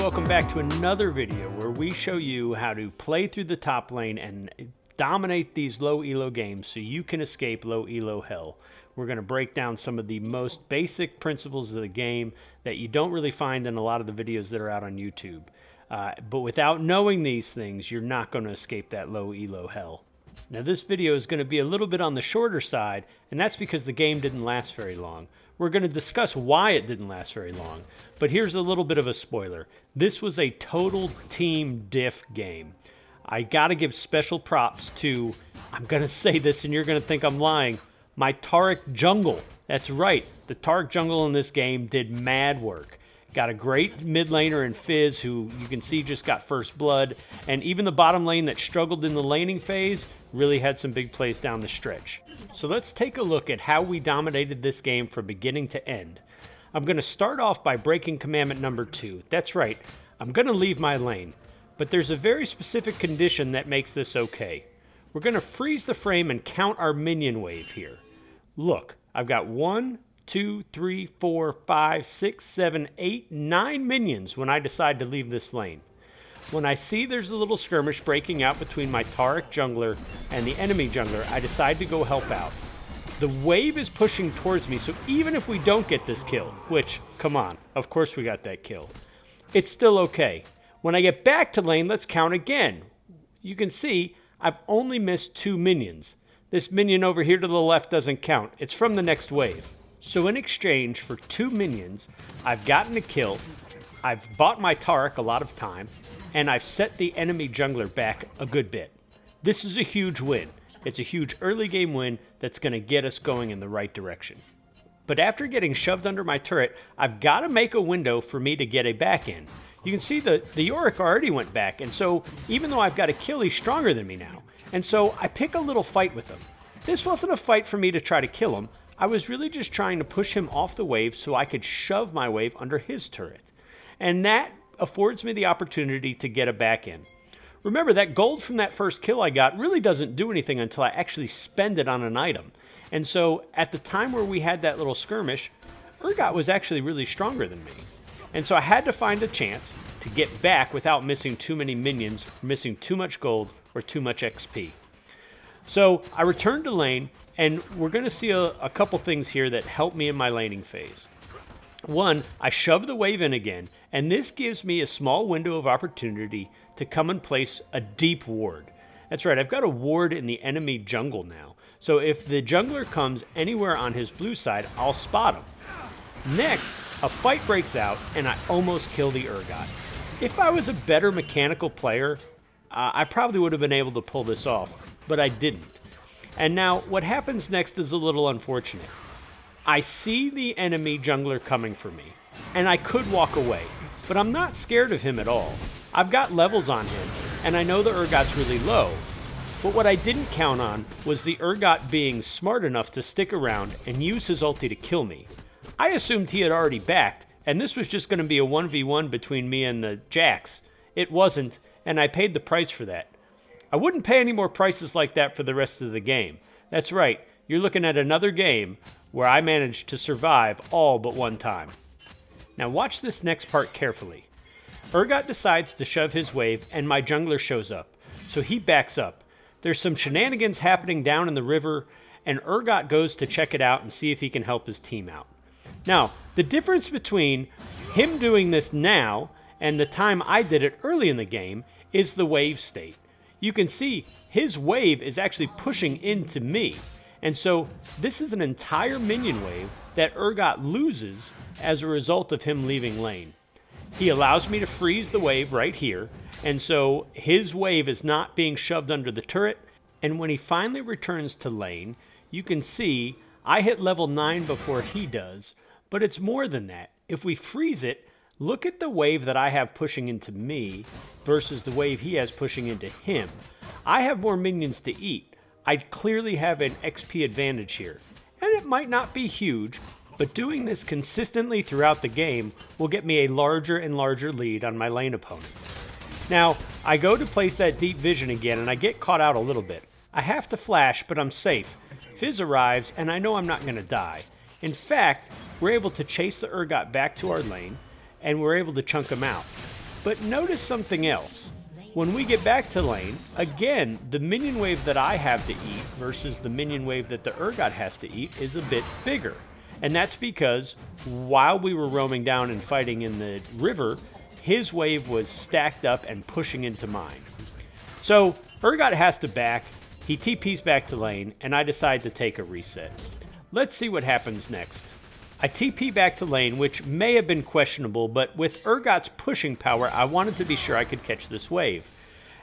welcome back to another video where we show you how to play through the top lane and dominate these low elo games so you can escape low elo hell. We're going to break down some of the most basic principles of the game that you don't really find in a lot of the videos that are out on YouTube. But without knowing these things, you're not going to escape that low elo hell. Now this video is going to be a little bit on the shorter side, and that's because the game didn't last very long. We're going to discuss why it didn't last very long, but here's a little bit of a spoiler. This was a total team diff game. I got to give special props to, I'm going to say this and you're going to think I'm lying, my Taric jungle. That's right, the Taric jungle in this game did mad work. Got a great mid laner in Fizz, who you can see just got first blood, and even the bottom lane that struggled in the laning phase really had some big plays down the stretch. So let's take a look at how we dominated this game from beginning to end. I'm going to start off by breaking commandment number 2. That's right, I'm going to leave my lane, but there's a very specific condition that makes this okay. We're going to freeze the frame and count our minion wave here. Look, I've got 1, 2, 3, 4, 5, 6, 7, 8, 9 minions when I decide to leave this lane. When I see there's a little skirmish breaking out between my Taric jungler and the enemy jungler, I decide to go help out. The wave is pushing towards me, so even if we don't get this kill, which, come on, of course we got that kill, it's still okay. When I get back to lane, let's count again. You can see I've only missed 2 minions. This minion over here to the left doesn't count. It's from the next wave. So in exchange for 2 minions, I've gotten a kill, I've bought my Taric a lot of time, and I've set the enemy jungler back a good bit. This is a huge win. It's a huge early game win that's going to get us going in the right direction. But after getting shoved under my turret, I've got to make a window for me to get a back in. You can see the Yorick already went back, and so even though I've got a kill, he's stronger than me now. And so I pick a little fight with him. This wasn't a fight for me to try to kill him. I was really just trying to push him off the wave so I could shove my wave under his turret. And that affords me the opportunity to get a back in. Remember, that gold from that first kill I got really doesn't do anything until I actually spend it on an item. And so at the time where we had that little skirmish, Urgot was actually really stronger than me. And so I had to find a chance to get back without missing too many minions, missing too much gold, or too much XP. So I returned to lane, and we're going to see a couple things here that help me in my laning phase. One, I shove the wave in again, and this gives me a small window of opportunity to come and place a deep ward. That's right, I've got a ward in the enemy jungle now. So if the jungler comes anywhere on his blue side, I'll spot him. Next, a fight breaks out, and I almost kill the Urgot. If I was a better mechanical player, I probably would have been able to pull this off, but I didn't. And now, what happens next is a little unfortunate. I see the enemy jungler coming for me, and I could walk away, but I'm not scared of him at all. I've got levels on him, and I know the Urgot's really low, but what I didn't count on was the Urgot being smart enough to stick around and use his ulti to kill me. I assumed he had already backed, and this was just going to be a 1v1 between me and the Jax. It wasn't, and I paid the price for that. I wouldn't pay any more prices like that for the rest of the game. That's right, you're looking at another game where I managed to survive all but one time. Now watch this next part carefully. Urgot decides to shove his wave, and my jungler shows up, so he backs up. There's some shenanigans happening down in the river, and Urgot goes to check it out and see if he can help his team out. Now, the difference between him doing this now and the time I did it early in the game is the wave state. You can see his wave is actually pushing into me. And so this is an entire minion wave that Urgot loses as a result of him leaving lane. He allows me to freeze the wave right here, and so his wave is not being shoved under the turret, and when he finally returns to lane, you can see I hit level 9 before he does, but it's more than that. If we freeze it, look at the wave that I have pushing into me versus the wave he has pushing into him. I have more minions to eat. I clearly have an XP advantage here. And it might not be huge, but doing this consistently throughout the game will get me a larger and larger lead on my lane opponent. Now, I go to place that deep vision again and I get caught out a little bit. I have to flash, but I'm safe. Fizz arrives and I know I'm not going to die. In fact, we're able to chase the Urgot back to our lane, and we're able to chunk him out. But notice something else. When we get back to lane, again, the minion wave that I have to eat versus the minion wave that the Urgot has to eat is a bit bigger. And that's because while we were roaming down and fighting in the river, his wave was stacked up and pushing into mine. So Urgot has to back, he TP's back to lane, and I decide to take a reset. Let's see what happens next. I TP back to lane, which may have been questionable, but with Urgot's pushing power, I wanted to be sure I could catch this wave.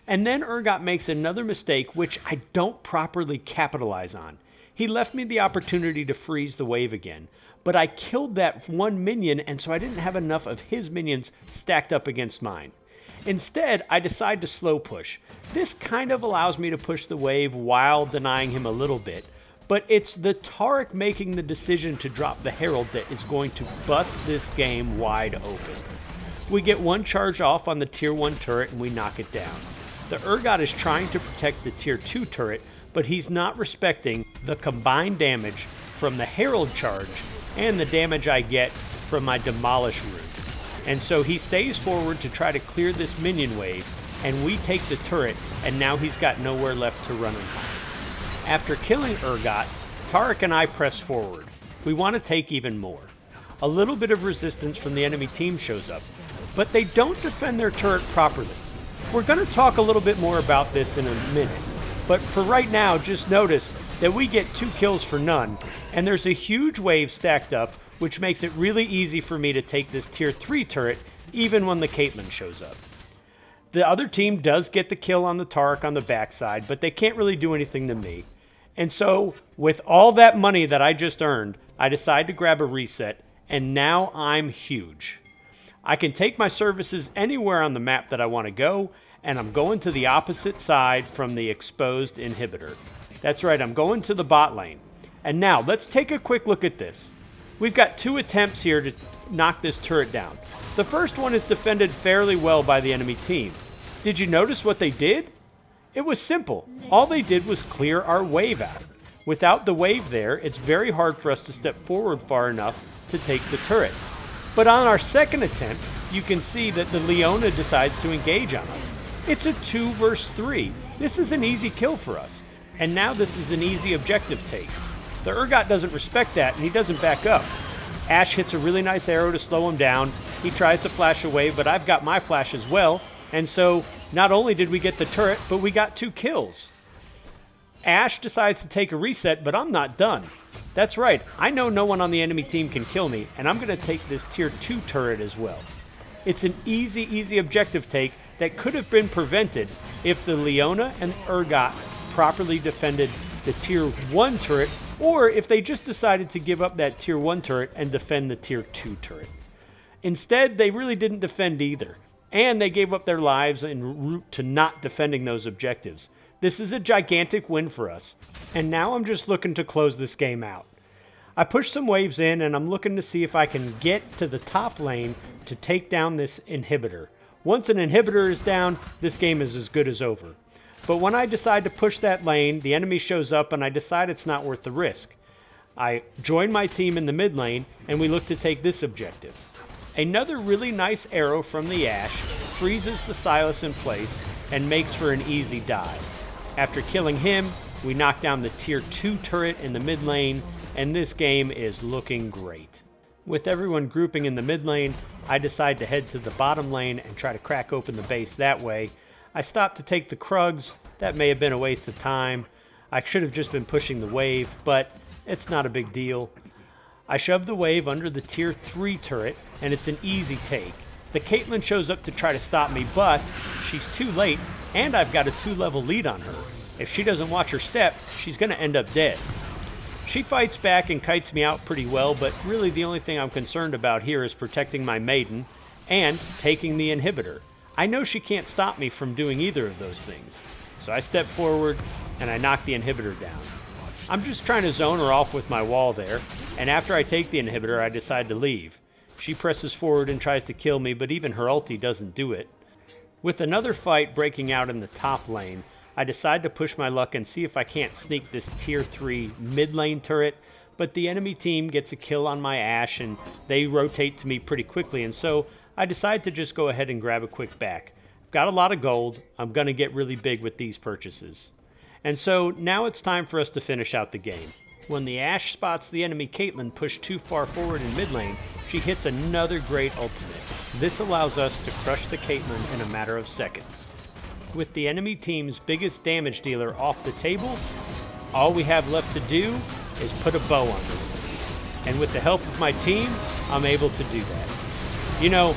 And then Urgot makes another mistake, which I don't properly capitalize on. He left me the opportunity to freeze the wave again, but I killed that one minion, and so I didn't have enough of his minions stacked up against mine. Instead, I decide to slow push. This kind of allows me to push the wave while denying him a little bit, but it's the Taric making the decision to drop the Herald that is going to bust this game wide open. We get one charge off on the tier 1 turret and we knock it down. The Urgot is trying to protect the tier 2 turret, but he's not respecting the combined damage from the Herald charge and the damage I get from my Demolish rune. And so he stays forward to try to clear this minion wave, and we take the turret, and now he's got nowhere left to run and hide. After killing Urgot, Taric and I press forward. We want to take even more. A little bit of resistance from the enemy team shows up, but they don't defend their turret properly. We're going to talk a little bit more about this in a minute, but for right now, just notice that we get 2 kills for none, and there's a huge wave stacked up, which makes it really easy for me to take this tier 3 turret, even when the Caitlyn shows up. The other team does get the kill on the Taric on the backside, but they can't really do anything to me. And so, with all that money that I just earned, I decide to grab a reset, and now I'm huge. I can take my services anywhere on the map that I want to go, and I'm going to the opposite side from the exposed inhibitor. That's right, I'm going to the bot lane. And now, let's take a quick look at this. We've got 2 attempts here to knock this turret down. The first one is defended fairly well by the enemy team. Did you notice what they did? It was simple. All they did was clear our wave out. Without the wave there, it's very hard for us to step forward far enough to take the turret. But on our second attempt, you can see that the Leona decides to engage on us. It's a 2 versus 3. This is an easy kill for us. And now this is an easy objective take. The Urgot doesn't respect that, and he doesn't back up. Ashe hits a really nice arrow to slow him down. He tries to flash away, but I've got my flash as well. And so, not only did we get the turret, but we got 2 kills. Ashe decides to take a reset, but I'm not done. That's right, I know no one on the enemy team can kill me, and I'm going to take this tier 2 turret as well. It's an easy objective take that could have been prevented if the Leona and Urgot properly defended the tier 1 turret, or if they just decided to give up that tier 1 turret and defend the tier 2 turret. Instead, they really didn't defend either, and they gave up their lives en route to not defending those objectives. This is a gigantic win for us, and now I'm just looking to close this game out. I pushed some waves in, and I'm looking to see if I can get to the top lane to take down this inhibitor. Once an inhibitor is down, this game is as good as over. But when I decide to push that lane, the enemy shows up and I decide it's not worth the risk. I join my team in the mid lane and we look to take this objective. Another really nice arrow from the Ashe freezes the Silas in place and makes for an easy dive. After killing him, we knock down the tier 2 turret in the mid lane, and this game is looking great. With everyone grouping in the mid lane, I decide to head to the bottom lane and try to crack open the base that way. I stopped to take the Krugs. That may have been a waste of time. I should have just been pushing the wave, but it's not a big deal. I shove the wave under the tier 3 turret, and it's an easy take. The Caitlyn shows up to try to stop me, but she's too late, and I've got a 2-level lead on her. If she doesn't watch her step, she's going to end up dead. She fights back and kites me out pretty well, but really the only thing I'm concerned about here is protecting my maiden and taking the inhibitor. I know she can't stop me from doing either of those things. So I step forward and I knock the inhibitor down. I'm just trying to zone her off with my wall there, and after I take the inhibitor, I decide to leave. She presses forward and tries to kill me, but even her ulti doesn't do it. With another fight breaking out in the top lane, I decide to push my luck and see if I can't sneak this tier 3 mid lane turret, but the enemy team gets a kill on my Ashe and they rotate to me pretty quickly, and so I decided to just go ahead and grab a quick back. I've got a lot of gold. I'm going to get really big with these purchases. And so now it's time for us to finish out the game. When the Ashe spots the enemy Caitlyn push too far forward in mid lane, she hits another great ultimate. This allows us to crush the Caitlyn in a matter of seconds. With the enemy team's biggest damage dealer off the table, all we have left to do is put a bow on this. And with the help of my team, I'm able to do that. You know,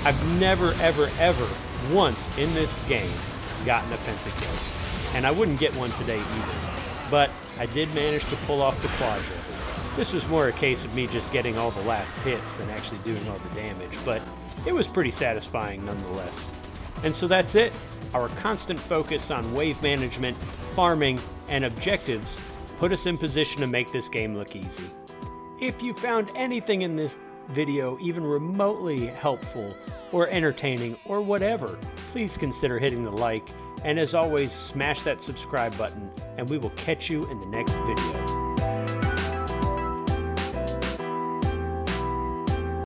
I've never, ever once in this game gotten a pentakill. And I wouldn't get one today either. But I did manage to pull off the quadra. This was more a case of me just getting all the last hits than actually doing all the damage, but it was pretty satisfying nonetheless. And so that's it. Our constant focus on wave management, farming, and objectives put us in position to make this game look easy. If you found anything in this video even remotely helpful or entertaining or whatever, please consider hitting the like, and as always, smash that subscribe button, and we will catch you in the next video.